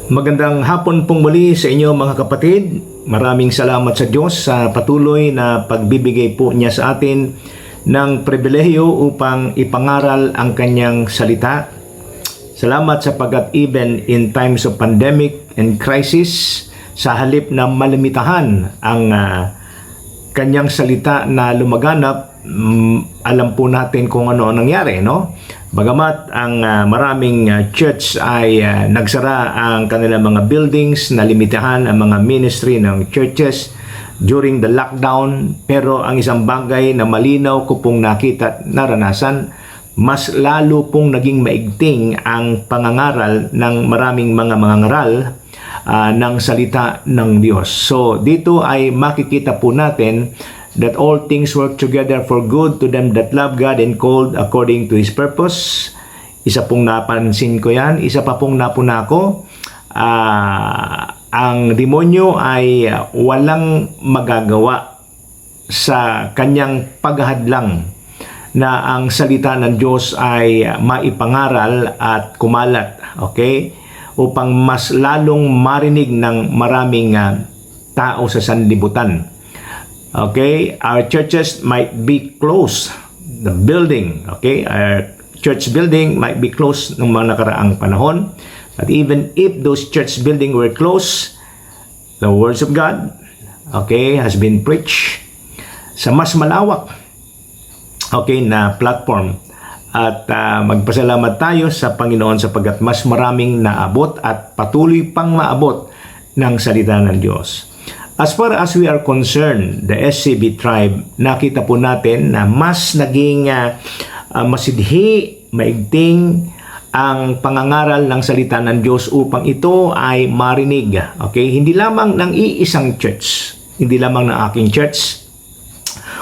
Magandang hapon pong muli sa inyo mga kapatid. Maraming salamat sa Diyos sa patuloy na pagbibigay po niya sa atin ng pribilehiyo upang ipangaral ang kanyang salita. Salamat sapagkat even in times of pandemic and crisis, sa halip na malimitahan ang kanyang salita na lumaganap, alam po natin kung ano ang nangyari, no? Bagamat ang maraming church ay nagsara ang kanilang mga buildings, nalimitahan ang mga ministry ng churches during the lockdown, pero ang isang bagay na malinaw ko pong nakita at naranasan, mas lalo pong naging maigting ang pangangaral ng maraming mga mangangaral ng salita ng Diyos. So dito ay makikita po natin that all things work together for good to them that love God and called according to His purpose. Isa pong napansin ko yan. Isa pa pong napuna ko. Ang demonyo ay walang magagawa sa kanyang paghahadlang na ang salita ng Diyos ay maipangaral at kumalat. Okay? Upang mas lalong marinig ng maraming tao sa sanlibutan. Okay, our churches might be closed, the building, okay, our church building might be closed ng mga nakaraang panahon. But even if those church building were closed, the words of God, okay, has been preached sa mas malawak, okay, na platform. At magpasalamat tayo sa Panginoon sapagkat mas maraming naabot at patuloy pang maabot ng salita ng Diyos. As far as we are concerned, the SCB tribe, nakita po natin na mas naging masidhi, maigting ang pangangaral ng salita ng Diyos upang ito ay marinig. Okay? Hindi lamang ng iisang church, hindi lamang ng aking church,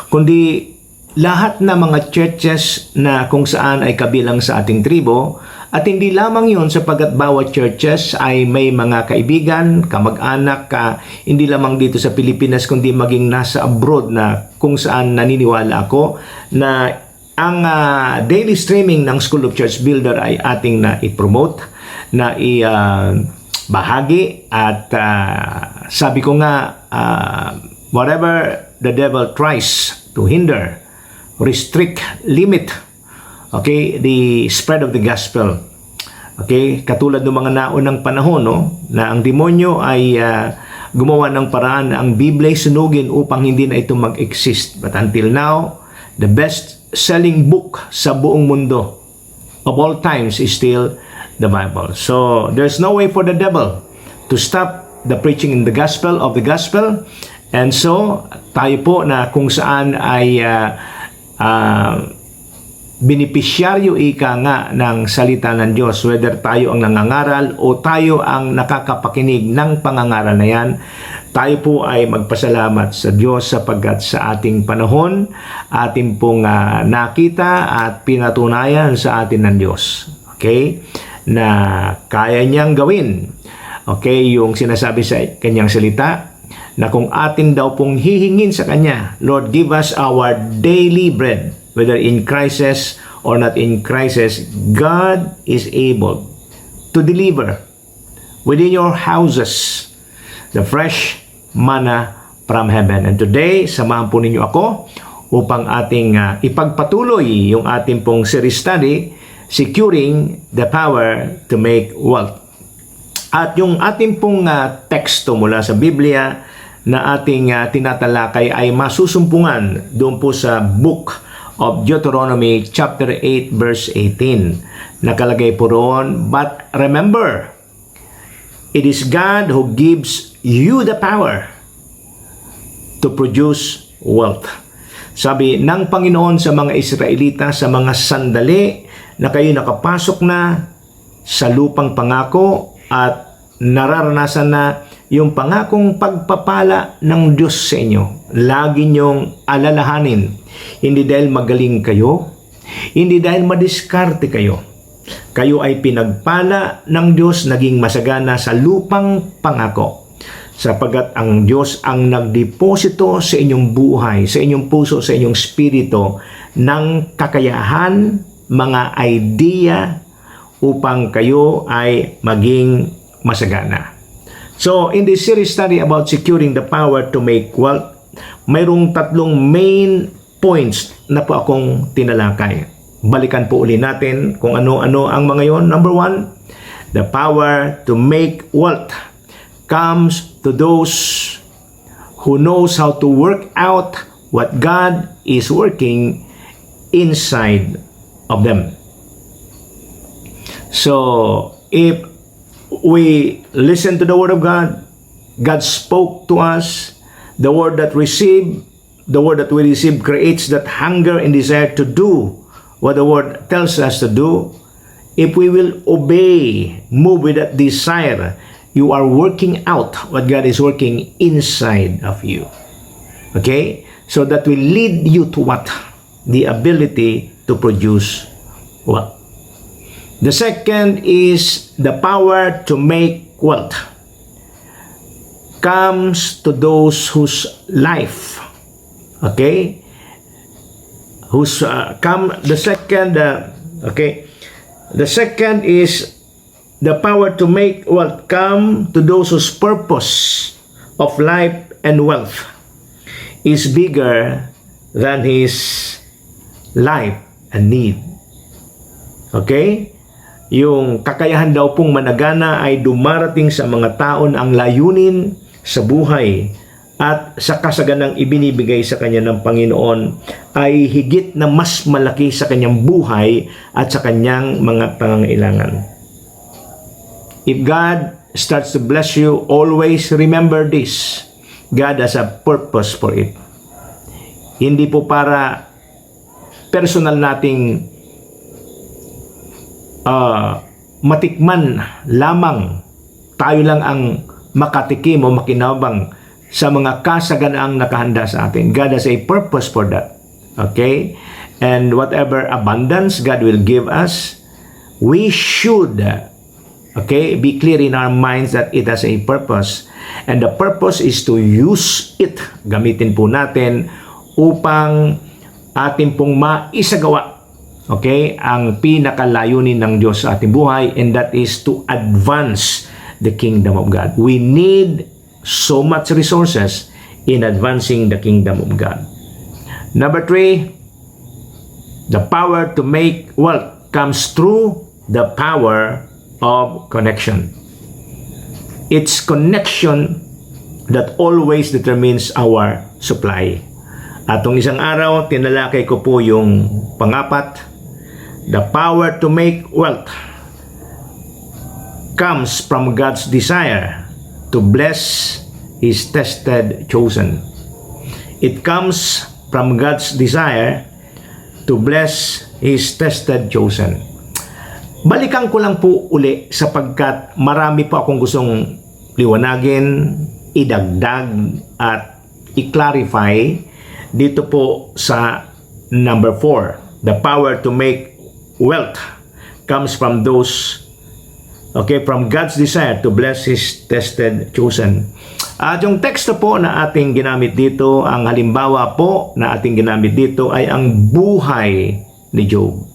kundi lahat na mga churches na kung saan ay kabilang sa ating tribo. At hindi lamang yun sapagkat bawat churches ay may mga kaibigan, kamag-anak, hindi lamang dito sa Pilipinas kundi maging nasa abroad na kung saan naniniwala ako na ang daily streaming ng School of Church Builder ay ating na i-promote, na i-bahagi at sabi ko nga, whatever the devil tries to hinder, restrict, limit, okay, the spread of the gospel. Okay, katulad ng mga naunang panahon, no, na ang demonyo ay gumawa ng paraan na ang Biblia ay sunugin upang hindi na ito mag-exist. But until now, the best-selling book sa buong mundo of all times is still the Bible. So, there's no way for the devil to stop the preaching in the gospel of the gospel. And so, tayo po na kung saan ay benepisyaryo ika nga ng salita ng Diyos, whether tayo ang nangangaral o tayo ang nakakapakinig ng pangangaral na yan, tayo po ay magpasalamat sa Diyos sapagkat sa ating panahon, ating pong nakita at pinatunayan sa atin ng Diyos. Okay? Na kaya niyang gawin. Okay? Yung sinasabi sa kanyang salita, na kung atin daw pong hihingin sa Kanya, Lord, give us our daily bread. Whether in crisis or not in crisis, God is able to deliver within your houses the fresh manna from heaven. And today, samahan po ninyo ako upang ating ipagpatuloy yung ating pong series study, Securing the Power to Make Wealth. At yung ating pong teksto mula sa Biblia na ating tinatalakay ay masusumpungan doon po sa book of Deuteronomy chapter 8 verse 18. Nakalagay po roon, but remember, it is God who gives you the power to produce wealth. Sabi ng Panginoon sa mga Israelita sa mga sandali na kayo nakapasok na sa lupang pangako at nararanasan na yung pangakong pagpapala ng Diyos sa inyo. Lagi niyong alalahanin. Hindi dahil magaling kayo, hindi dahil madiskarte kayo. Kayo ay pinagpala ng Diyos, naging masagana sa lupang pangako. Sapagat ang Diyos ang nagdeposito sa inyong buhay, sa inyong puso, sa inyong spirito ng kakayahan, mga idea upang kayo ay maging masagana. So, in this series study about securing the power to make wealth, mayroong tatlong main points na po akong tinalakay. Balikan po uli natin kung ano-ano ang mga yon. Number 1, the power to make wealth comes to those who knows how to work out what God is working inside of them. So, if we listen to the Word of God, God spoke to us, the word that we receive creates that hunger and desire to do what the Word tells us to do. If we will obey, move with that desire, you are working out what God is working inside of you. Okay? So that will lead you to what? The ability to produce wealth. The second is the power to make wealth comes to those whose life, okay, the second is the power to make wealth come to those whose purpose of life and wealth is bigger than his life and need. Okay? Yung kakayahan daw pong managana ay dumarating sa mga taon ang layunin sa buhay at sa kasaganang ibinibigay sa kanya ng Panginoon ay higit na mas malaki sa kanyang buhay at sa kanyang mga pangangailangan. If God starts to bless you, always remember this. God has a purpose for it. Hindi po para personal nating matikman lamang, tayo lang ang makatikim o makinabang sa mga kasaganaang nakahanda sa atin. God has a purpose for that. Okay? And whatever abundance God will give us, we should be clear in our minds that it has a purpose. And the purpose is to use it. Gamitin po natin upang atin pong maisagawa ang pinakalayunin ng Diyos sa ating buhay, and that is to advance the kingdom of God. We need so much resources in advancing the kingdom of God. Number 3, the power to make wealth comes through the power of connection. It's connection that always determines our supply. Atong isang araw, tinalakay ko po yung pangapat. The power to make wealth comes from God's desire to bless His tested chosen. It comes from God's desire to bless His tested chosen. Balikan ko lang po uli sapagkat marami po akong gustong liwanagin, idagdag at i-clarify dito po sa number 4. The power to make wealth comes from those, from God's desire to bless His tested chosen. At yung teksto po na ating ginamit dito, ang halimbawa po na ating ginamit dito ay ang buhay ni Job.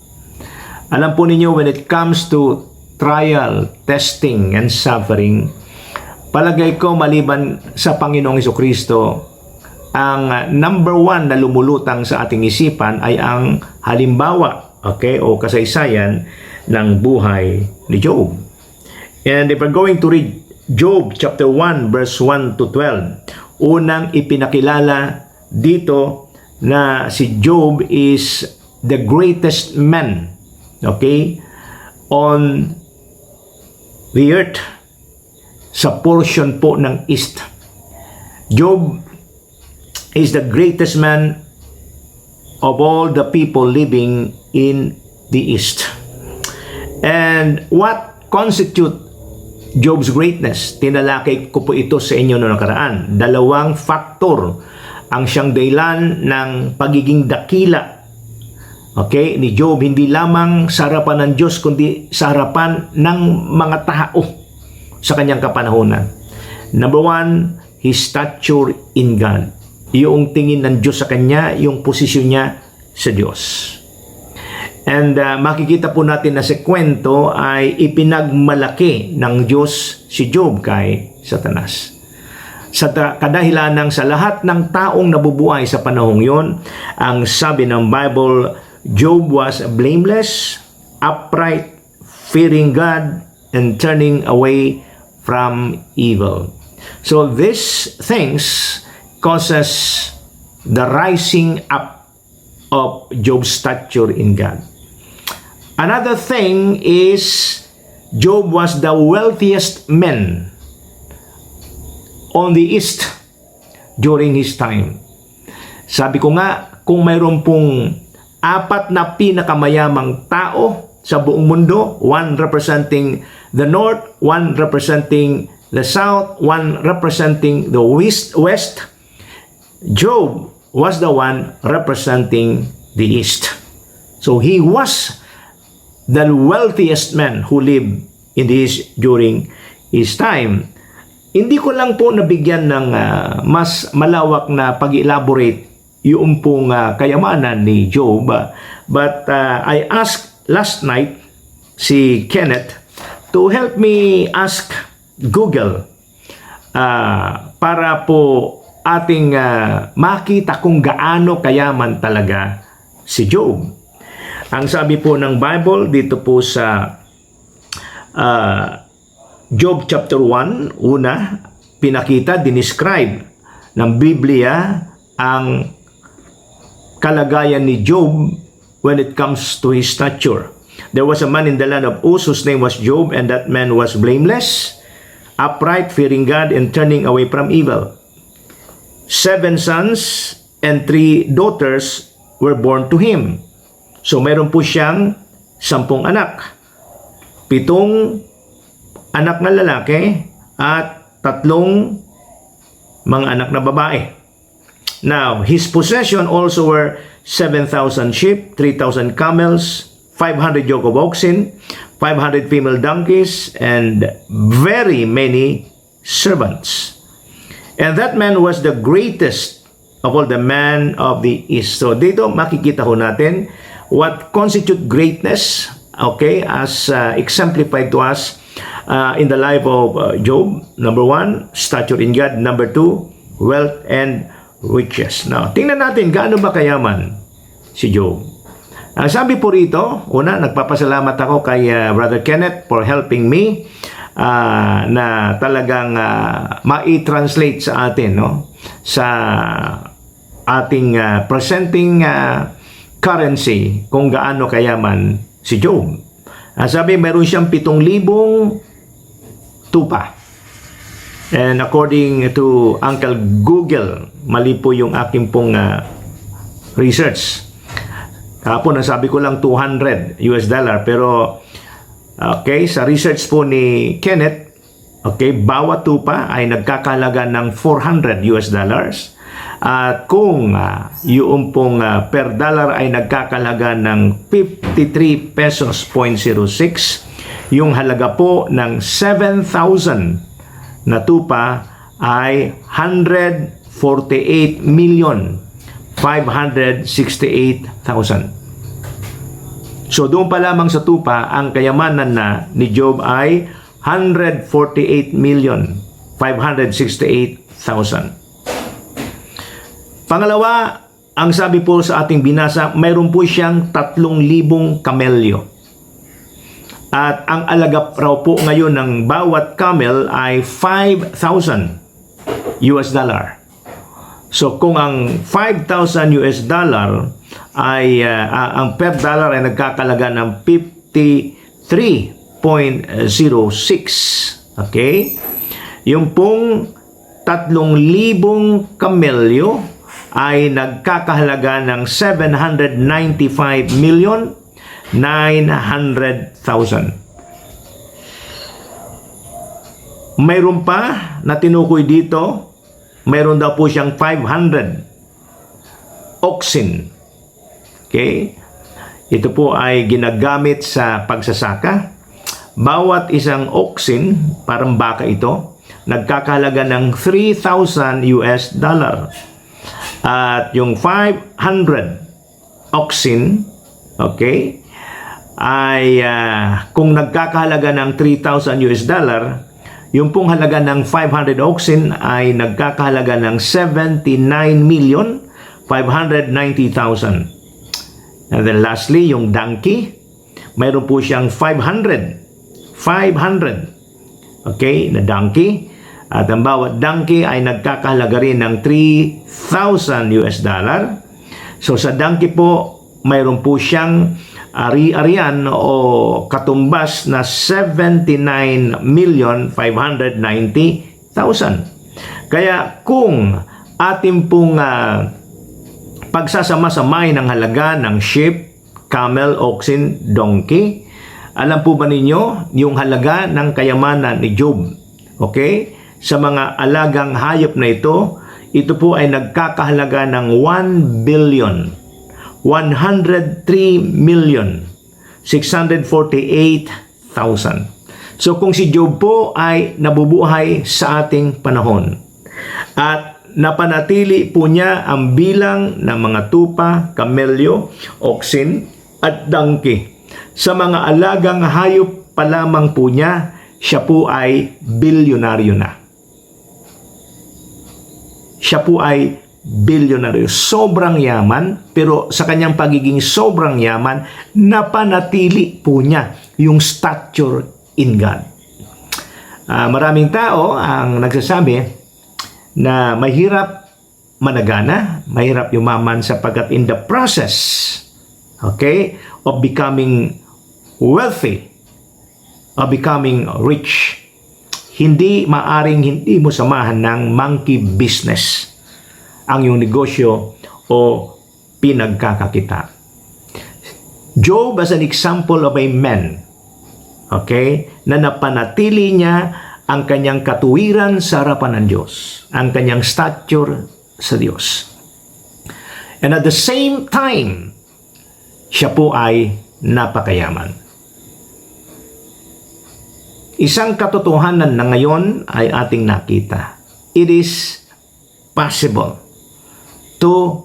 Alam po ninyo, when it comes to trial, testing, and suffering, palagay ko maliban sa Panginoong Jesucristo, ang number 1 na lumulutang sa ating isipan ay ang halimbawa o kasaysayan ng buhay ni Job. And if we're going to read Job chapter 1 verse 1 to 12, unang ipinakilala dito na si Job is the greatest man on the earth sa portion po ng east. Job is the greatest man of all the people living in the east. And what constitute Job's greatness? Tinalakay ko po ito sa inyo noong nakaraan. Dalawang factor ang siyang dahilan ng pagiging dakila ni Job, hindi lamang sa harapan ng Diyos kundi sa harapan ng mga tao sa kanyang kapanahunan. Number 1, his stature in God. Yung tingin ng Diyos sa kanya, yung posisyon niya sa Diyos. And makikita po natin na sa kwento ay ipinagmalaki ng Diyos si Job kay Satanas. Sa kadahilanang sa lahat ng taong nabubuhay sa panahong yon, ang sabi ng Bible, Job was blameless, upright, fearing God, and turning away from evil. So these things causes the rising up of Job's stature in God. Another thing is Job was the wealthiest man on the east during his time. Sabi ko nga, kung mayroon pong 4 na pinakamayamang tao sa buong mundo, 1 representing the north, 1 representing the south, 1 representing the west, Job was the one representing the east. So he was the wealthiest man who lived in the east during his time. Hindi ko lang po nabigyan ng mas malawak na pag-elaborate yung pong kayamanan ni Job, but I asked last night si Kenneth to help me ask Google para po ating makita kung gaano kayaman talaga si Job. Ang sabi po ng Bible dito po sa Job chapter 1, una, pinakita, dinescribe ng Biblia ang kalagayan ni Job when it comes to his stature. There was a man in the land of Uz whose name was Job, and that man was blameless, upright, fearing God, and turning away from evil. 7 sons and 3 daughters were born to him. So mayroon po siyang 10 anak. 7 anak na lalaki at 3 mga anak na babae. Now, his possession also were 7,000 sheep, 3,000 camels, 500 yoke of oxen, 500 female donkeys, and very many servants. And that man was the greatest of all the men of the east. So dito makikita ho natin what constitute greatness, okay, as exemplified to us in the life of Job. Number 1, stature in God. Number 2, wealth and riches. Now, tingnan natin gaano ba kayaman si Job. Ang sabi po rito, una, nagpapasalamat ako kay Brother Kenneth for helping me na talagang ma-translate sa atin, no, sa ating presenting currency kung gaano kayaman si Job. Sabi, meron siyang 7,000 tupa. And according to Uncle Google, mali po yung aking pong research. Kahapon, nasabi ko lang $200, pero okay, sa research po ni Kenneth, okay, bawat tupa ay nagkakalaga ng $400. At kung yung pong per dollar ay nagkakalaga ng 53 pesos 0.06, yung halaga po ng 7,000 na tupa ay 148,568,000. So doon pa lamang sa tupa, ang kayamanan na ni Job ay 148,568,000. Pangalawa, ang sabi po sa ating binasa, mayroon po siyang 3,000 kamelyo. At ang alaga raw po ngayon ng bawat camel ay $5,000. So kung ang $5,000 ay ang per dollar ay nagkakalaga ng 53.06. Okay? Yung pong 3,000 kamelyo ay nagkakahalaga ng 795,900,000. Mayroon pa na tinukoy dito, mayroon daw po siyang 500 oxen. Okay? Ito po ay ginagamit sa pagsasaka. Bawat isang oxen, parang baka ito, nagkakahalaga ng $3,000. At yung 500 oxen, okay, ay kung nagkakahalaga ng 3,000 US dollar, yung pong halaga ng 500 oxen ay nagkakahalaga ng 79,590,000. And then lastly, yung donkey, mayroon po siyang 500. Okay, na donkey. At ang bawat donkey ay nagkakahalaga rin ng 3,000 US dollar. So sa donkey po, mayroon po siyang ari-arian o katumbas na 79,590,000. Kaya kung ating pong pagsasama-samay ng halaga ng sheep, camel, oxen, donkey, alam po ba ninyo yung halaga ng kayamanan ni Job? Okay? Sa mga alagang hayop na ito po ay nagkakahalaga ng 1,103,648,000. So kung si Job po ay nabubuhay sa ating panahon at napanatili po niya ang bilang ng mga tupa, kamelyo, oxen at donkey. Sa mga alagang hayop pa lamang po niya, siya po ay bilyonaryo na. Siya po ay bilyonaryo. Sobrang yaman, pero sa kanyang pagiging sobrang yaman, napanatili po niya yung stature in God. Maraming tao ang nagsasabi na mahirap managana, mahirap yumaman sapagkat in the process, okay, of becoming wealthy, of becoming rich, hindi mo samahan ng monkey business ang iyong negosyo o pinagkakakita. Job as an example of a man, okay, na napanatili niya ang kanyang katuwiran sa harapan ng Diyos, ang kanyang stature sa Diyos. And at the same time, siya po ay napakayaman. Isang katotohanan na ngayon ay ating nakita. It is possible to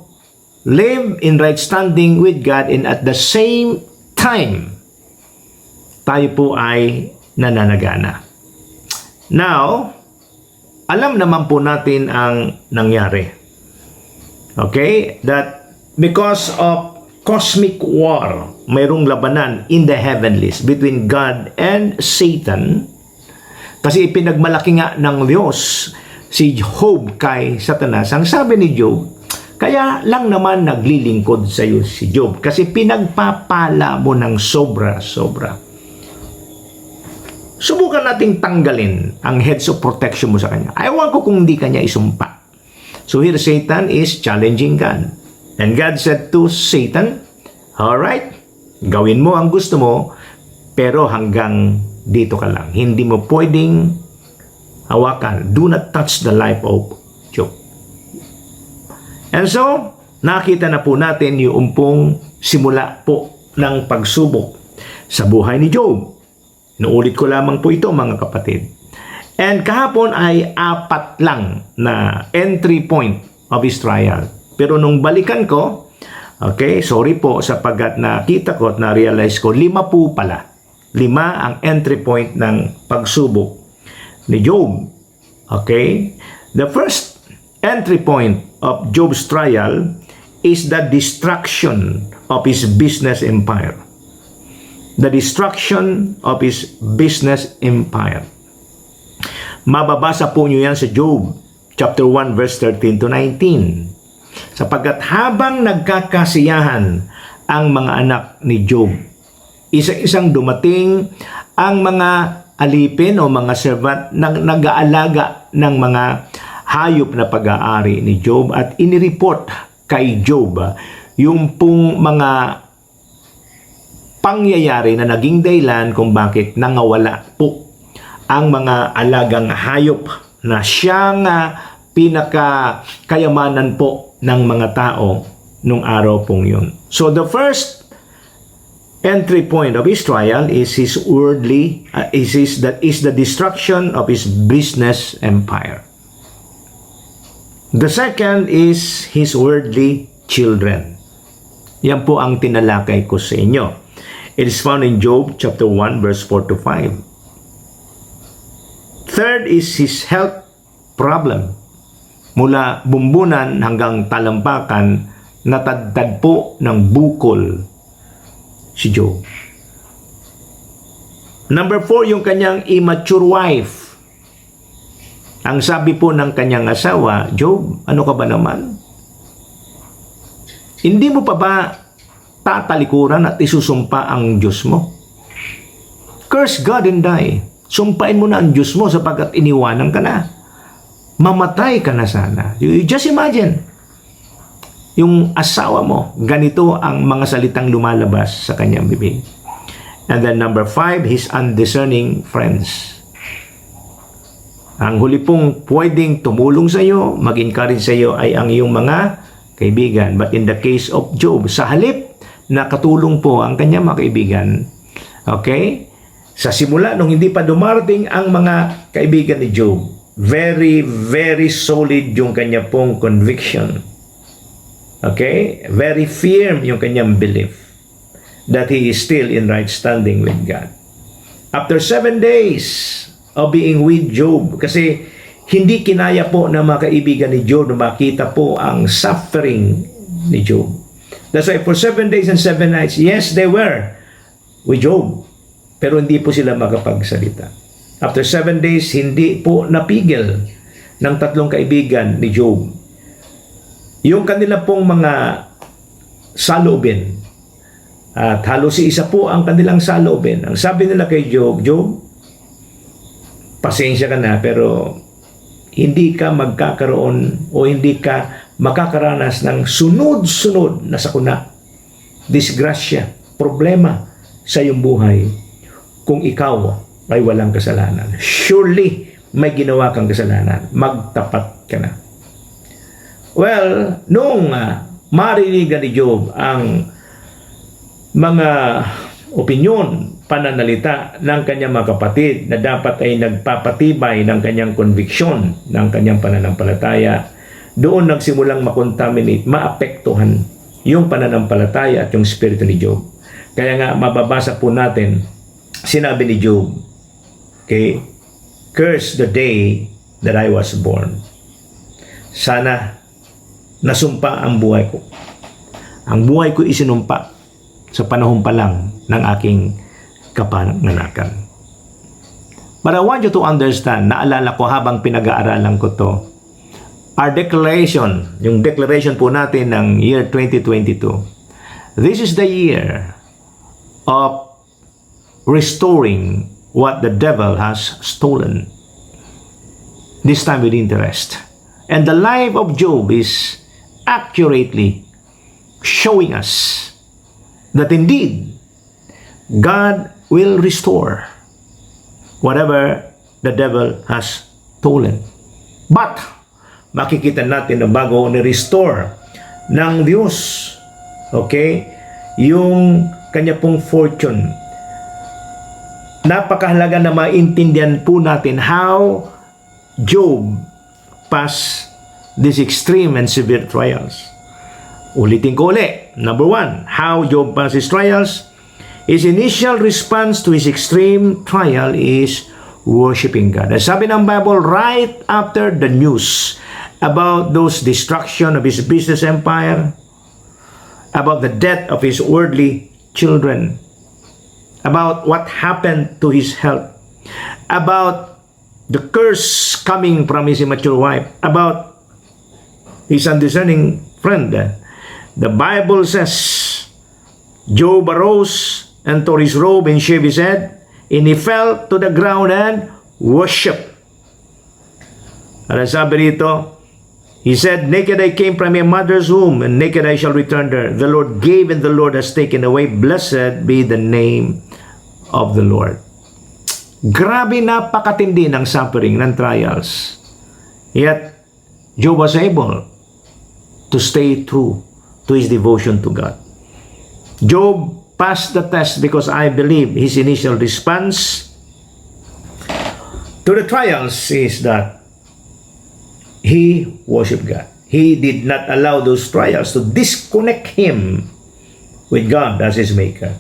live in right standing with God and at the same time, tayo po ay nananagana. Now, alam naman po natin ang nangyari. Okay? That because of cosmic war, mayroong labanan in the heavenlies between God and Satan. Kasi ipinagmalaki nga ng Diyos si Job kay Satanas. Ang sabi ni Job, kaya lang naman naglilingkod sa iyo si Job kasi pinagpapala mo ng sobra-sobra. Subukan nating tanggalin ang heads of protection mo sa kanya. Ayaw ko kung hindi kanya isumpa. So here Satan is challenging God. And God said to Satan, alright, gawin mo ang gusto mo, pero hanggang dito ka lang. Hindi mo pwedeng hawakan. Do not touch the life of Job. And so, nakita na po natin yung pong simula po ng pagsubok sa buhay ni Job. Nuulit ko lamang po ito mga kapatid. And kahapon ay 4 lang na entry point of his trial. Pero nung balikan ko, okay, sorry po sapagkat nakita ko at na-realize ko, 5 po pala. 5 ang entry point ng pagsubok ni Job. Okay? The first entry point of Job's trial is the destruction of his business empire. The destruction of his business empire. Mababasa po nyo yan sa Job, chapter 1, verse 13 to 19. Sapagkat habang nagkakasiyahan ang mga anak ni Job, isa-isang dumating ang mga alipin o mga servant na nag-aalaga ng mga hayop na pag-aari ni Job at inireport kay Job yung pong mga pangyayari na naging dahilan kung bakit nangawala po ang mga alagang hayop na siyang pinakakayamanan po ng mga tao nung araw pong yun. So the first entry point of his trial is his worldly, is the destruction of his business empire. The second is his worldly children. Yan po ang tinalakay ko sa inyo. It is found in Job chapter 1 verse 4 to 5. Third is his health problem. Mula bumbunan hanggang talampakan, natadtad po ng bukol si Job. Number 4, yung kanyang immature wife. Ang sabi po ng kanyang asawa, Job, ano ka ba naman? Hindi mo pa ba tatalikuran at isusumpa ang Diyos mo? Curse God and die. Sumpain mo na ang Diyos mo sapagkat iniwanan ka na. Mamatay ka na sana. You just imagine, yung asawa mo, ganito ang mga salitang lumalabas sa kanyang bibig. And then number 5, his undiscerning friends. Ang huli pong pwedeng tumulong sa iyo, mag-encourage sa iyo ay ang iyong mga kaibigan. But in the case of Job, sa halip na katulong po ang kanyang mga kaibigan, okay? Sa simula, nung hindi pa dumarating ang mga kaibigan ni Job, very, very solid yung kanya pong conviction. Okay? Very firm yung kanyang belief that he is still in right standing with God. After 7 days of being with Job, kasi hindi kinaya po ng mga kaibigan ni Job na makita po ang suffering ni Job. That's why for 7 days and 7 nights, yes, they were with Job, pero hindi po sila makapagsalita. After 7 days, hindi po napigil ng tatlong kaibigan ni Job yung kanila pong mga saloobin. At halos isa po ang kanilang saloobin. Ang sabi nila kay Job, Job, pasensya ka na, pero hindi ka magkakaroon o hindi ka makakaranas ng sunod-sunod na sakuna, disgrasya, problema sa iyong buhay kung ikaw ay walang kasalanan. Surely, may ginawa kang kasalanan. Magtapat ka na. Well, nung marinigan ni Job ang mga opinyon, pananalita ng kanyang mga kapatid na dapat ay nagpapatibay ng kanyang conviction, ng kanyang pananampalataya, doon nagsimulang makontaminate, maapektuhan yung pananampalataya at yung spirito ni Job. Kaya nga, mababasa po natin, sinabi ni Job, okay, curse the day that I was born. Sana nasumpa ang buhay ko. Ang buhay ko isinumpa sa panahon pa lang ng aking kapanganakan. But I want you to understand, naalala ko habang pinag-aaralan ko to, our declaration, yung declaration po natin ng year 2022, this is the year of restoring what the devil has stolen. This time with interest. And the life of Job is accurately showing us that indeed God will restore whatever the devil has stolen. But makikita natin na bago ni-restore ng Diyos, okay, yung kanya pong fortune, napakahalaga na maintindihan po natin how Job passed these extreme and severe trials. Ulitin ko ulit. Number 1, how Job passed his trials. His initial response to his extreme trial is worshiping God. As sabi ng Bible, right after the news about those destruction of his business empire, about the death of his worldly children, about what happened to his health, about the curse coming from his immature wife, about his undiscerning friend, the Bible says, Job arose and tore his robe and shaved his head, and he fell to the ground and worshiped. At sabi rito, he said, naked I came from my mother's womb, and naked I shall return there. The Lord gave, and the Lord has taken away. Blessed be the name of the Lord. Grabe, napakatindi ng suffering, ng trials. Yet, Job was able to stay true to his devotion to God. Job passed the test because I believe his initial response to the trials is that he worshiped God. He did not allow those trials to disconnect him with God as his maker.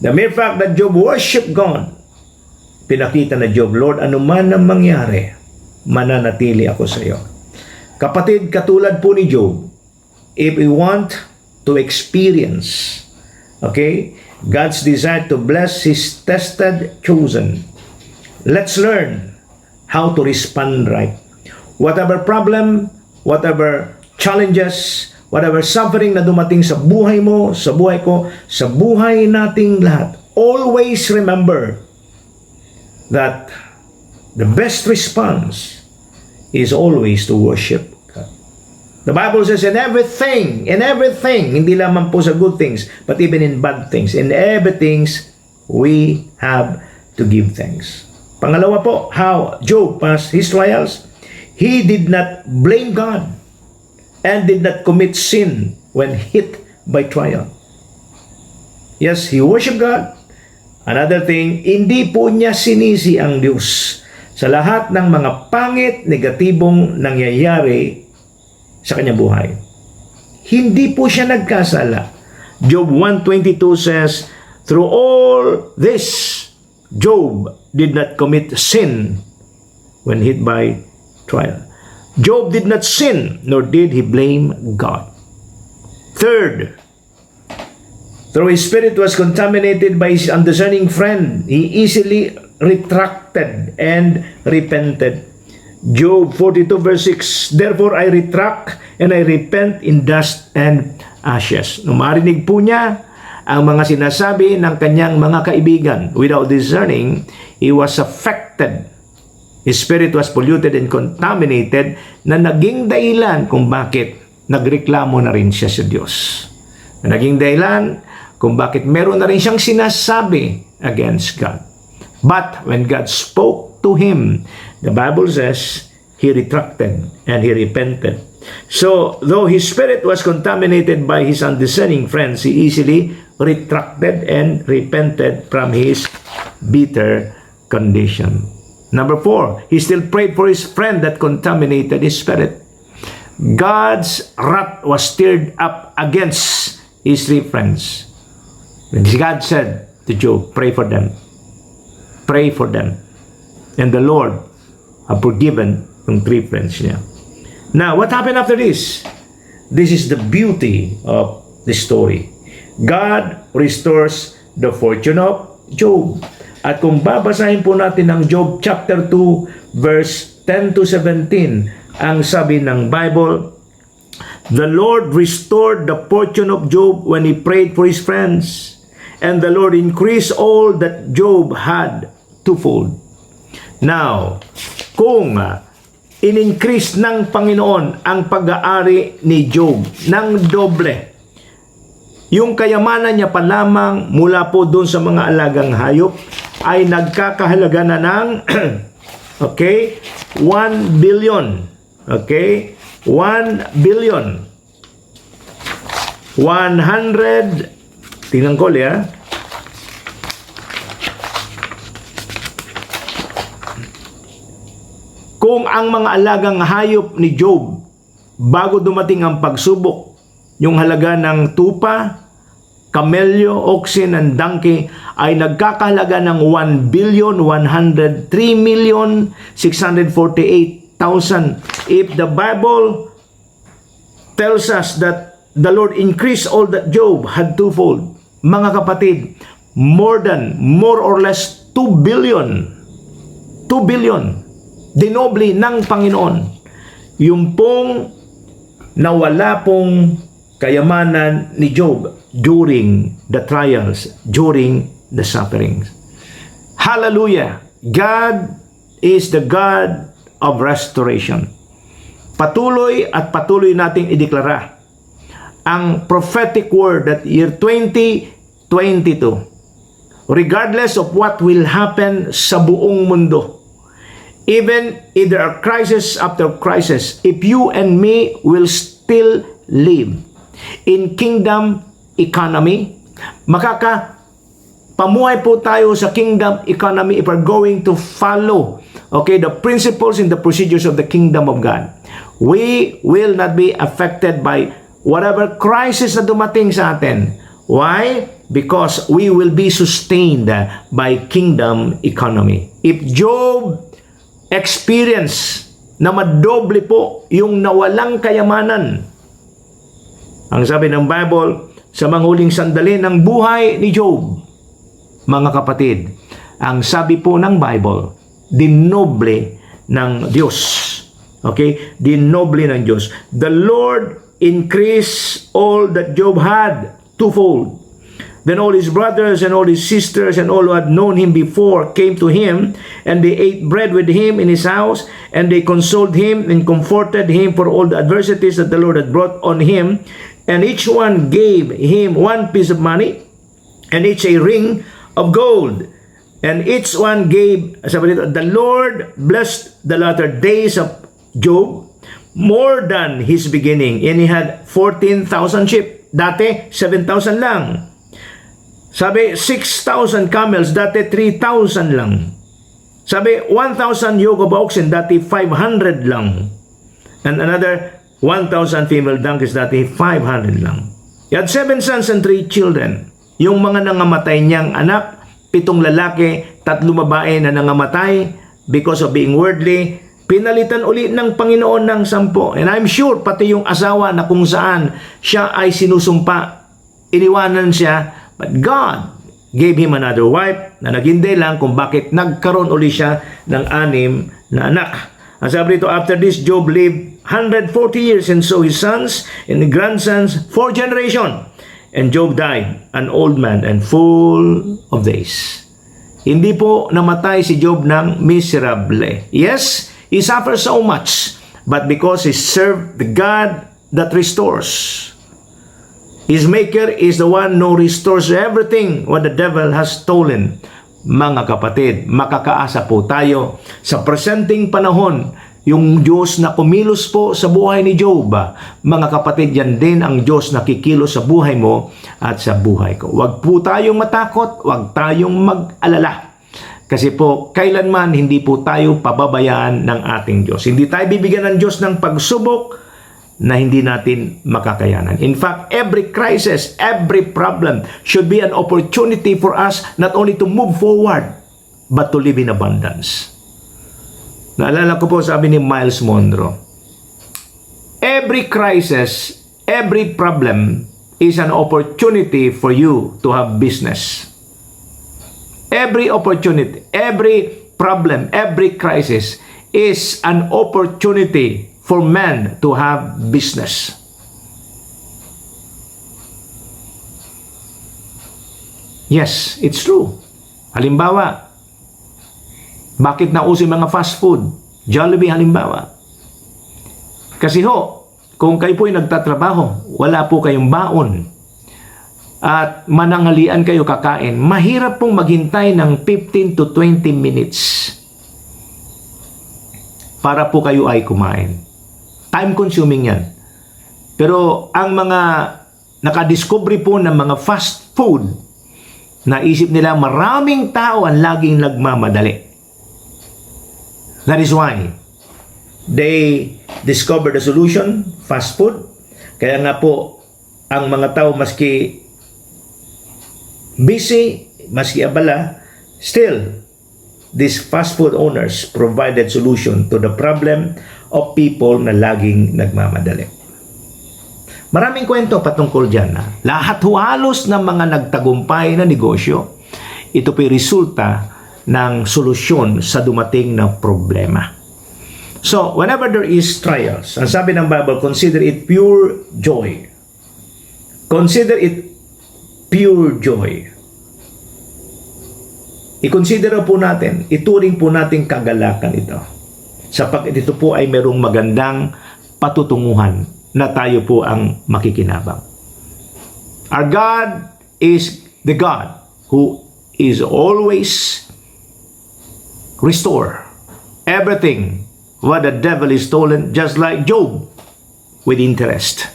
The mere fact that Job worshiped God, pinakita na Job, Lord, ano man ang mangyari, mananatili ako sa iyo. Kapatid, katulad po ni Job, if we want to experience, okay, God's desire to bless His tested, chosen, let's learn how to respond right. Whatever problem, whatever challenges, whatever suffering na dumating sa buhay mo, sa buhay ko, sa buhay nating lahat, always remember that the best response is always to worship God. The Bible says in everything, hindi lamang po sa good things, but even in bad things, in everything, we have to give thanks. Pangalawa po, how Job passed his trials. He did not blame God and did not commit sin when hit by trial. Yes, he worshiped God. Another thing, hindi po niya sinisi ang Diyos sa lahat ng mga pangit, negatibong nangyayari sa kanyang buhay. Hindi po siya nagkasala. Job 1:22 says, through all this, Job did not commit sin when hit by trial. Job did not sin, nor did he blame God. Third, though his spirit was contaminated by his undiscerning friend, he easily retracted and repented. Job 42 verse 6, therefore I retract and I repent in dust and ashes. Nung marinig po niya ang mga sinasabi ng kanyang mga kaibigan without discerning, he was affected. His spirit was polluted and contaminated na naging dahilan kung bakit nagreklamo na rin siya sa Diyos. Na naging dahilan kung bakit meron na rin siyang sinasabi against God. But when God spoke to him, the Bible says, he retracted and he repented. So, though his spirit was contaminated by his undiscerning friends, he easily retracted and repented from his bitter condition. Number 4, he still prayed for his friend that contaminated his spirit. God's wrath was stirred up against his three friends. And God said to Job, pray for them. Pray for them. And the Lord have forgiven yung three friends niya. Now, what happened after this? This is the beauty of the story. God restores the fortune of Job. At kung babasahin po natin ang Job chapter 2 verse 10 to 17, ang sabi ng Bible, the Lord restored the fortune of Job when he prayed for his friends, and the Lord increased all that Job had twofold. Now, kung in-increase ng Panginoon ang pag-aari ni Job ng doble, yung kayamanan niya pa lamang mula po doon sa mga alagang hayop ay nagkakahalaga na ng okay, 1 billion. Okay? 1 billion. 100, tingnan ko liya. Kung ang mga alagang hayop ni Job bago dumating ang pagsubok, yung halaga ng tupa, kamelyo, oxen, and donkey ay nagkakahalaga ng 1,103,648,000. If the Bible tells us that the Lord increased all that Job had twofold, mga kapatid, more or less 2 billion. 2 billion. Dinobli ng Panginoon. Yung pong nawala pong kayamanan ni Job during the trials, during the sufferings. Hallelujah! God is the God of restoration. Patuloy at patuloy nating ideklara ang prophetic word that year 2022, regardless of what will happen sa buong mundo, even if there are crisis after crisis, if you and me will still live in kingdom economy, pamuhay po tayo sa kingdom economy if we're going to follow, okay, the principles and the procedures of the kingdom of God. We will not be affected by whatever crisis na dumating sa atin, Why? Because we will be sustained by kingdom economy. If Job experience na madoble po yung nawalang kayamanan, ang sabi ng Bible, sa mga huling sandali ng buhay ni Job, mga kapatid, ang sabi po ng Bible, dinoble ng Diyos. Okay? Dinoble ng Diyos. The Lord increased all that Job had twofold. Then all his brothers and all his sisters and all who had known him before came to him, and they ate bread with him in his house, and they consoled him and comforted him for all the adversities that the Lord had brought on him. And each one gave him one piece of money, and each a ring of gold. And each one gave, sabi dito, the Lord blessed the latter days of Job more than his beginning. And he had 14,000 sheep. Dati, 7,000 lang. Sabi, 6,000 camels, dati 3,000 lang. Sabi, 1,000 yoke of oxen, dati 500 lang. And another 1,000 female donkeys, dati 500 lang. He had 7 sons and 3 children. Yung mga nangamatay niyang anak, 7 lalaki, 3 babae na nangamatay because of being worldly, pinalitan uli ng Panginoon ng 10. And I'm sure, pati yung asawa na kung saan siya ay sinusumpa, iniwanan siya. But God gave him another wife na nagindi lang kung bakit nagkaroon uli siya ng 6 na anak. Ang sabi rito, after this, Job lived 140 years, and so his sons and grandsons 4 generations. And Job died an old man and full of days. Hindi po namatay si Job ng miserable. Yes, he suffered so much, but because he served the God that restores. His maker is the one who restores everything what the devil has stolen. Mga kapatid, makakaasa po tayo sa presenting panahon, yung Diyos na kumilos po sa buhay ni Job. Mga kapatid, yan din ang Diyos na kikilos sa buhay mo at sa buhay ko. Huwag po tayong matakot, huwag tayong mag-alala. Kasi po, kailanman hindi po tayo pababayaan ng ating Diyos. Hindi tayo bibigyan ng Diyos ng pagsubok na hindi natin makakayanan. In fact, every crisis, every problem should be an opportunity for us not only to move forward, but to live in abundance. Naalala ko po, sabi ni Miles Monroe, every crisis, every problem is an opportunity for you to have business. Every opportunity, every problem, every crisis is an opportunity for man to have business. Yes, it's true. Halimbawa, bakit nauso yung mga fast food? Jollibee halimbawa. Kasi ho, kung kayo po'y nagtatrabaho, wala po kayong baon, at mananghalian kayo kakain, mahirap pong maghintay ng 15 to 20 minutes para po kayo ay kumain. Time consuming yan. Pero ang mga nakadiscovery po ng mga fast food, naisip nila maraming tao ang laging nagmamadali. That is why they discovered the solution, fast food. Kaya nga po, ang mga tao maski busy, maski abala, still, these fast food owners provided solution to the problem of people na laging nagmamadali. Maraming kwento patungkol dyan. Lahat halos ng mga nagtagumpay na negosyo, ito po'y resulta ng solusyon sa dumating na problema. So, whenever there is trials, ang sabi ng Bible, consider it pure joy. Consider it pure joy. I-consider po natin, ituring po natin kagalakan ito. Sapagkat ito po ay merong magandang patutunguhan na tayo po ang makikinabang. Our God is the God who is always restore everything what the devil is stolen, just like Job, with interest.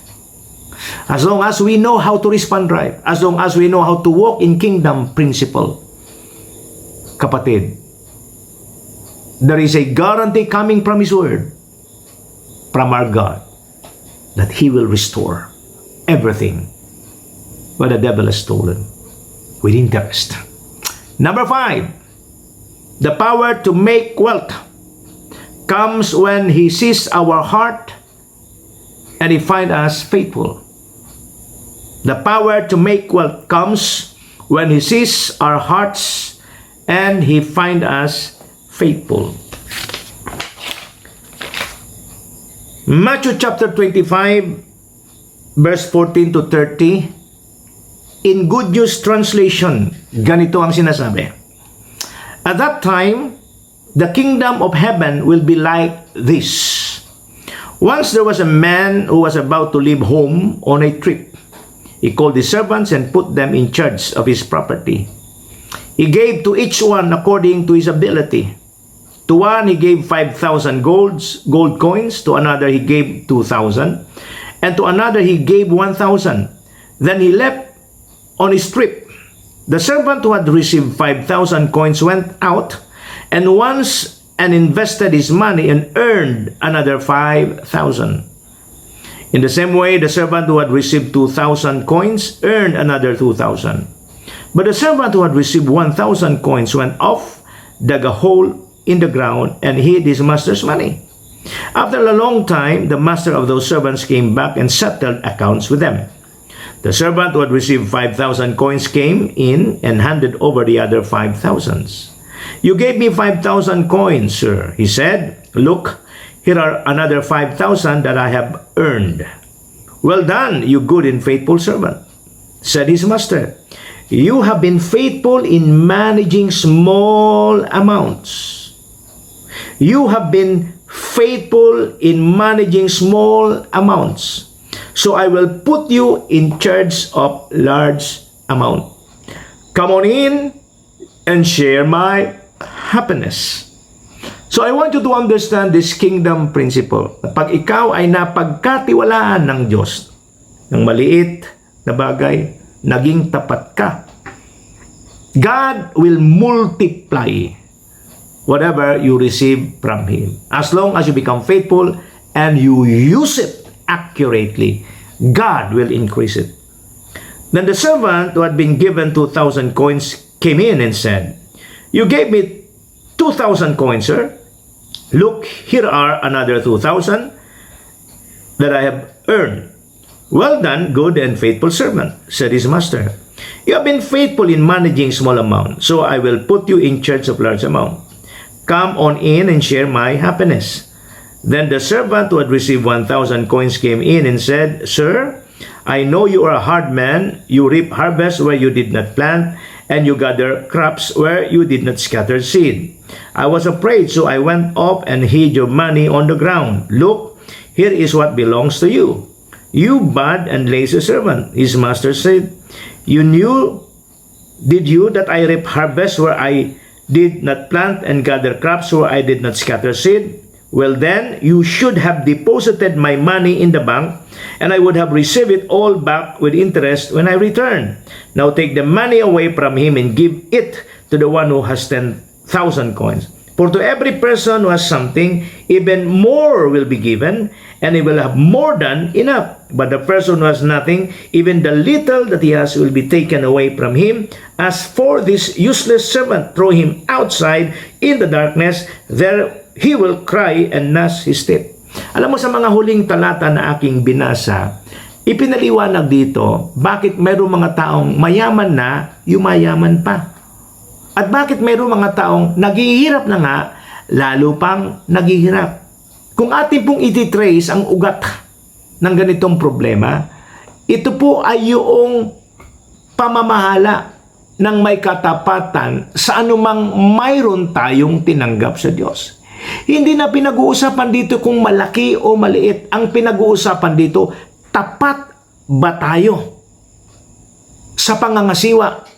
As long as we know how to respond right, as long as we know how to walk in kingdom principle, kapatid, there is a guarantee coming from His Word, from our God, that He will restore everything what the devil has stolen with interest. Number 5, the power to make wealth comes when He sees our heart and He finds us faithful. The power to make wealth comes when He sees our hearts and He finds us faithful. Matthew chapter 25, verse 14 to 30, in Good News Translation, ganito ang sinasabi. At that time, the kingdom of heaven will be like this. Once there was a man who was about to leave home on a trip. He called his servants and put them in charge of his property. He gave to each one according to his ability. To one he gave 5,000 gold coins, to another he gave 2,000, and to another he gave 1,000. Then he left on his trip. The servant who had received 5,000 coins went out and once and invested his money and earned another 5,000. In the same way, the servant who had received 2,000 coins earned another 2,000. But the servant who had received 1,000 coins went off, dug a hole in the ground, and hid his master's money. After a long time, the master of those servants came back and settled accounts with them. The servant who had received 5,000 coins came in and handed over the other 5,000. You gave me 5,000 coins, sir, he said. Look, here are another 5,000 that I have earned. Well done, you good and faithful servant, said his master. You have been faithful in managing small amounts. You have been faithful in managing small amounts. So I will put you in charge of large amount. Come on in and share my happiness. So I want you to understand this kingdom principle. Pag ikaw ay napagkatiwalaan ng Diyos, ng maliit na bagay, naging tapat ka, God will multiply whatever you receive from Him. As long as you become faithful and you use it accurately, God will increase it. Then the servant who had been given 2,000 coins came in and said, You gave me 2,000 coins, sir. Look, here are another 2,000 that I have earned. Well done, good and faithful servant, said his master. You have been faithful in managing small amount, so I will put you in charge of large amount. Come on in and share my happiness. Then the servant who had received 1,000 coins came in and said, Sir, I know you are a hard man. You reap harvest where you did not plant, and you gather crops where you did not scatter seed. I was afraid, so I went up and hid your money on the ground. Look, here is what belongs to you. You bad and lazy servant, his master said. Did you that I reap harvest where I did not plant and gather crops where I did not scatter seed? Well then, you should have deposited my money in the bank, and I would have received it all back with interest when I return. Now take the money away from him and give it to the one who has 10,000 coins. For to every person who has something, even more will be given, and he will have more than enough. But the person who has nothing, even the little that he has will be taken away from him. As for this useless servant, throw him outside in the darkness. There he will cry and gnash his teeth. Alam mo, sa mga huling talata na aking binasa, ipinaliwanag dito bakit mayroong mga taong mayaman na yumayaman pa. At bakit mayroong mga taong naghihirap na nga, lalo pang naghihirap. Kung atin pong ititrace ang ugat ng ganitong problema, ito po ay yung pamamahala ng may katapatan sa anumang mayroon tayong tinanggap sa Diyos. Hindi na pinag-uusapan dito kung malaki o maliit. Ang pinag-uusapan dito, tapat ba tayo sa pangangasiwa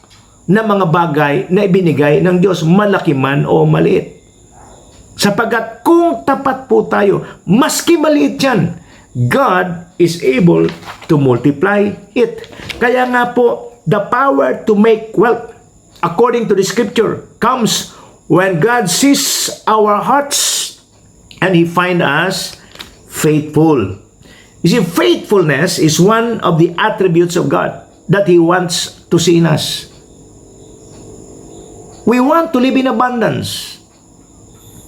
ng mga bagay na ibinigay ng Diyos, malaki man o maliit. Sapagkat kung tapat po tayo, maski maliit yan, God is able to multiply it. Kaya nga po, the power to make wealth, according to the scripture, comes when God sees our hearts and He finds us faithful. You see, faithfulness is one of the attributes of God. that He wants to see in us. We want to live in abundance.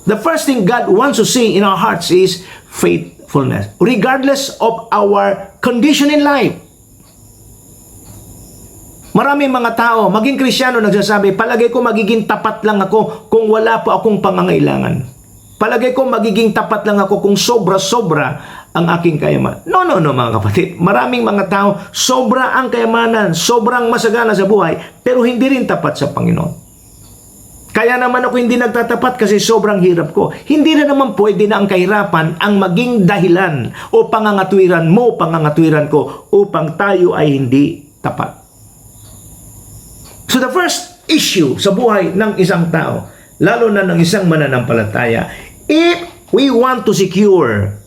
The first thing God wants to see in our hearts is faithfulness, regardless of our condition in life. Maraming mga tao, maging Kristiyano, nagsasabi, palagay ko magiging tapat lang ako kung wala po akong pangangailangan. Palagay ko magiging tapat lang ako kung sobra-sobra ang aking kayamanan. No, mga kapatid. Maraming mga tao, sobra ang kayamanan, sobrang masagana sa buhay, pero hindi rin tapat sa Panginoon. Kaya naman ako hindi nagtatapat kasi sobrang hirap ko. Hindi na naman pwede na ang kahirapan ang maging dahilan o pangangatwiran mo, pangangatwiran ko upang tayo ay hindi tapat. So the first issue sa buhay ng isang tao, lalo na ng isang mananampalataya, if we want to secure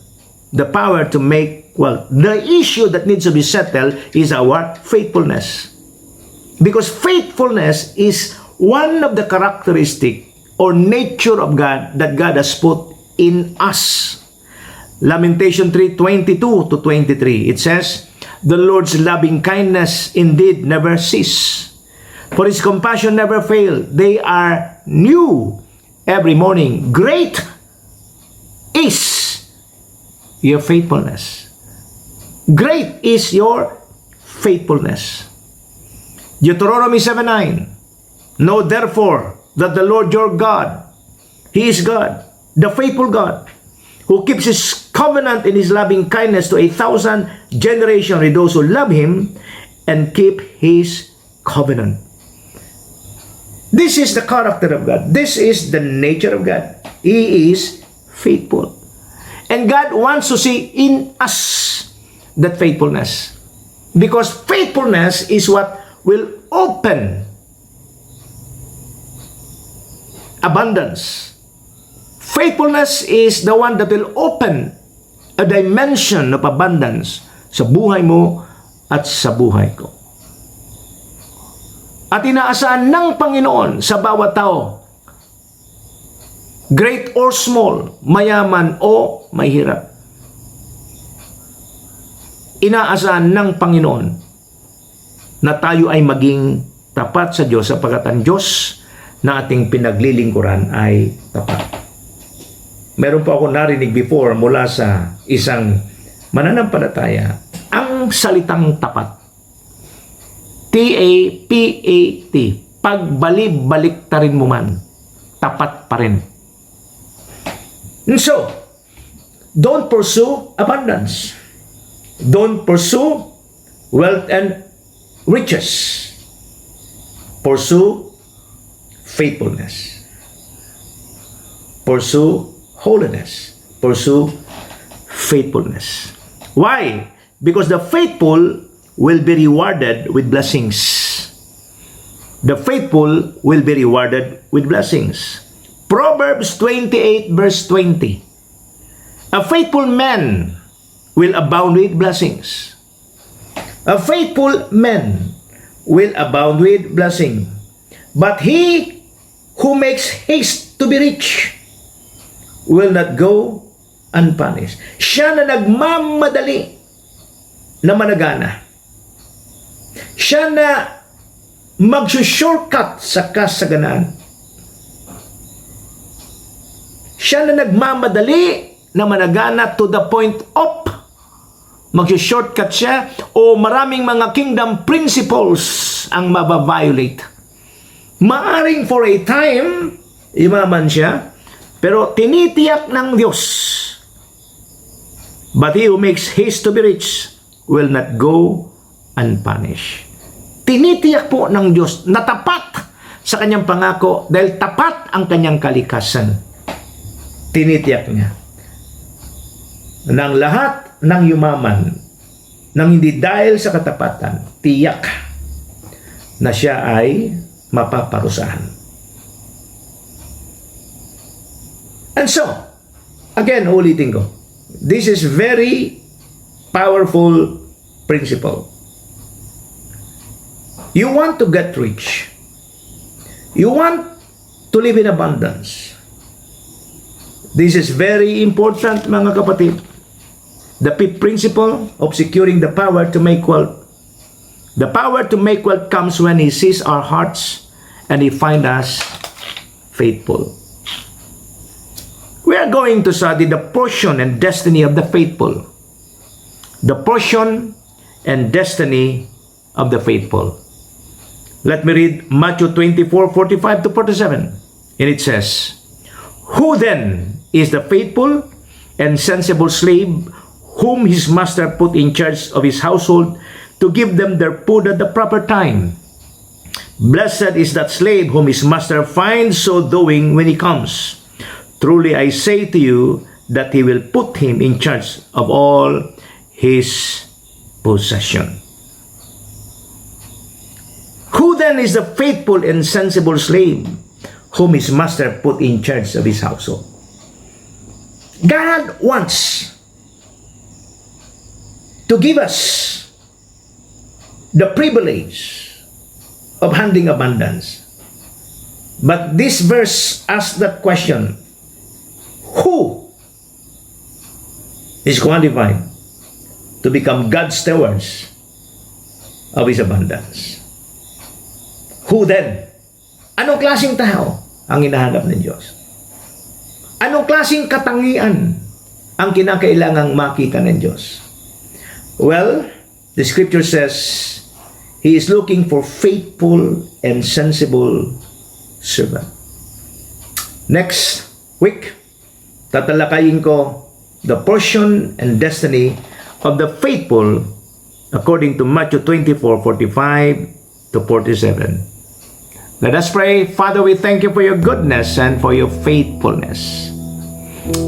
the power to make wealth, the issue that needs to be settled is our faithfulness. Because faithfulness is one of the characteristic or nature of God that God has put in us. Lamentation 3:22 to 23. It says, "The Lord's loving kindness indeed never cease, for His compassion never fail. They are new every morning. Great is your faithfulness." Great is your faithfulness. Deuteronomy 7:9. "Know therefore that the Lord your God, He is God, the faithful God, who keeps His covenant in His loving kindness to 1,000 generations with those who love Him and keep His covenant." This is the character of God. This is the nature of God. He is faithful. And God wants to see in us that faithfulness. Because faithfulness is what will open abundance. Faithfulness is the one that will open a dimension of abundance sa buhay mo at sa buhay ko. At inaasahan ng Panginoon sa bawat tao, great or small, mayaman o mahirap. Inaasahan ng Panginoon na tayo ay maging tapat sa Diyos sapagkat ang Diyos na ating pinaglilingkuran ay tapat. Meron po ako narinig before mula sa isang mananampalataya, ang salitang tapat. T-A-P-A-T. Pagbalib-baliktarin mo man, tapat pa rin. And so, don't pursue abundance. Don't pursue wealth and riches. Pursue faithfulness. Pursue holiness. Pursue faithfulness. Why? Because the faithful will be rewarded with blessings. The faithful will be rewarded with blessings. Proverbs 28 verse 20. A faithful man will abound with blessings. A faithful man will abound with blessing. But he who makes haste to be rich will not go unpunished. Siya na nagmamadali na managana. Siya na magsushortcut sa kasaganaan. Siya na nagmamadali na managana to the point of magsushortcut siya o maraming mga kingdom principles ang mababiolate. Maaring for a time, imaman siya, pero tinitiyak ng Diyos. But he who makes haste to be rich will not go unpunished. Tinitiyak po ng Diyos na tapat sa kanyang pangako dahil tapat ang kanyang kalikasan. Tinitiyak niya ng lahat ng yumaman nang hindi dahil sa katapatan, tiyak na siya ay mapaparusahan. And so, again, ulitin ko, this is very powerful principle. You want to get rich. You want to live in abundance. This is very important, mga kapatid. The fifth principle of securing the power to make wealth. The power to make wealth comes when He sees our hearts and He finds us faithful. We are going to study the portion and destiny of the faithful. The portion and destiny of the faithful. Let me read Matthew 24:45 to 47. And it says, "Who then is the faithful and sensible slave whom his master put in charge of his household to give them their food at the proper time? Blessed is that slave whom his master finds so doing when he comes. Truly I say to you that he will put him in charge of all his possession." Who then is the faithful and sensible slave whom his master put in charge of his household? God wants to give us the privilege of handling abundance. But this verse asks that question: who is qualified to become God's stewards of His abundance? Who then? Anong klaseng tao ang hinahanap ng Diyos? Anong klaseng katangian ang kinakailangang makita ng Diyos? Well, the scripture says He is looking for faithful and sensible servant. Next week, tatalakayin ko the portion and destiny of the faithful according to Matthew 24:45 to 47. Let us pray. Father, we thank you for your goodness and for your faithfulness.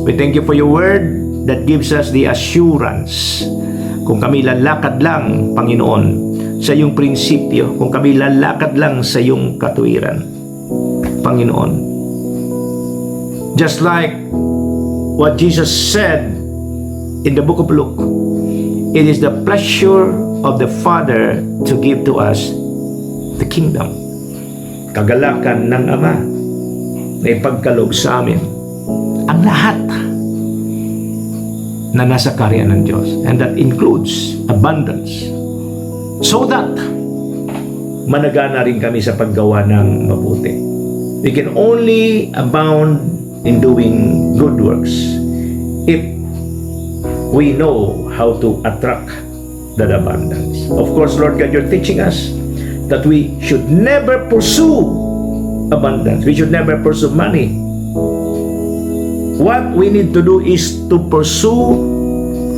We thank you for your word that gives us the assurance. Kung kami lalakad lang, Panginoon, sa iyong prinsipyo, kung kami lalakad lang sa iyong katuwiran, Panginoon. Just like what Jesus said in the book of Luke, it is the pleasure of the Father to give to us the kingdom. Kagalakan ng Ama na ipagkaloob sa amin ang lahat na nasa karya ng Diyos. And that includes abundance. So that managana rin kami sa paggawa ng mabuti. We can only abound in doing good works if we know how to attract that abundance. Of course, Lord God, you're teaching us that we should never pursue abundance. We should never pursue money. What we need to do is to pursue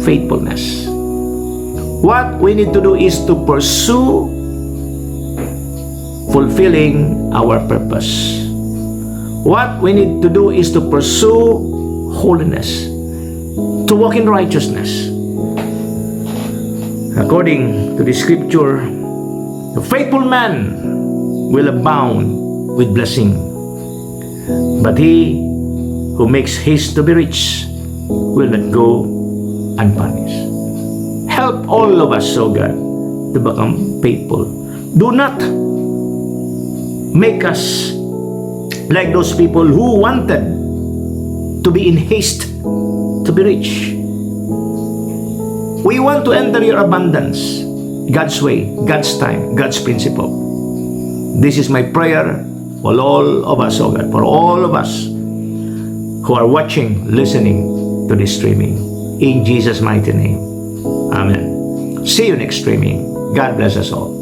faithfulness. What we need to do is to pursue fulfilling our purpose. What we need to do is to pursue holiness, to walk in righteousness. According to the scripture, the faithful man will abound with blessing, but he who makes haste to be rich will not go unpunished. Help all of us, O God, to become faithful. Do not make us like those people who wanted to be in haste to be rich. We want to enter your abundance, God's way, God's time, God's principle. This is my prayer for all of us, O God, for all of us who are watching, listening to this streaming. In Jesus' mighty name. Amen. See you next streaming. God bless us all.